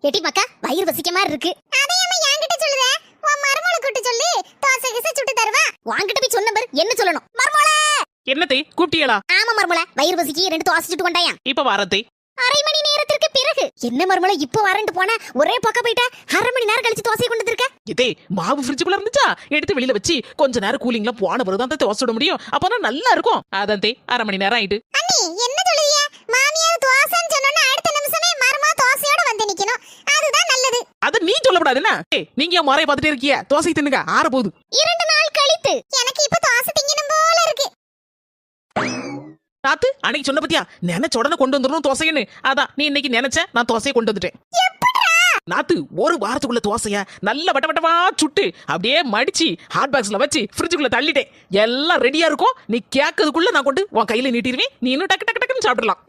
எட்டி மக்கா வயிறு வசிக்க மாதிரி இருக்கு. அதையம்மா என்கிட்ட சொல்லுதே, உன் மருமகளை கூட்டி சொல்லி தோசை கிசை சுட்டு தருவா. வாங்கிட்ட போய் சொன்ன பாரு, என்ன சொல்லணும்? மருமகளே என்னத்தை கூப்பிட்டியலா? ஆமா மருமகளே, வயிறு வசிக்கு 2 தோசை சுட்டு கொண்டாயா. இப்ப வாரத்தை அரை மணி நேரத்திற்கு பிறகு. என்ன மருமகளே இப்ப வரேன்ட்டு போன, ஒரே பக்கம் போயிட்ட. அரை மணி நேரம் கழிச்சு தோசை கொண்டு வந்திருக்க. இதே மாவு ஃப்ரிட்ஜுக்குள்ள இருந்துச்சா, எடுத்து வெளியில வச்சு கொஞ்ச நேரம் கூலிங்ல போன பிறகு தான் தோசை சுட முடியும். அப்பதான் நல்லா இருக்கும். அதான் அரை மணி நேரம் ஆயிட்டு. அண்ணி என்ன சொல்லுவீங்க? மாமியார் தோசைன்னு சொன்னோன்னா அடுத்த நிமிஷமே மருமா தோசையோட வந்து நிக்கணும். அதுதான் நல்லது. அத நீ சொல்லக்கூடாது என்ன? நீங்க என் முறைய பார்த்துட்டே இருக்கிய, தோசை தின்னுங்க, ஆற போகுது. 2 நாள் கழித்து எனக்கு இப்ப தோசை திங்கணும் போல இருக்கு. நாத்து அன்னைக்கு சொன்ன பத்தியா, நினைச்ச உடனே கொண்டு வந்துடணும் தோசைன்னு. அதான் நீ இன்னைக்கு நினைச்ச, நான் தோசையை கொண்டு வந்துட்டேன். நாத்து ஒரு வாரத்துக்குள்ள தோசைய நல்ல வட்ட வட்டமா சுட்டு அப்படியே மடிச்சு ஹாட் பாக்ஸ்ல வச்சு ஃப்ரிட்ஜுக்குள்ள தள்ளிட்டேன். எல்லாம் ரெடியா இருக்கும். நீ கேட்கறதுக்குள்ள நான் கொண்டு உன் கையில நீட்டிடுவேன். நீ இன்னும் டக்கு டக்கு டக்குன்னு சாப்பிடலாம்.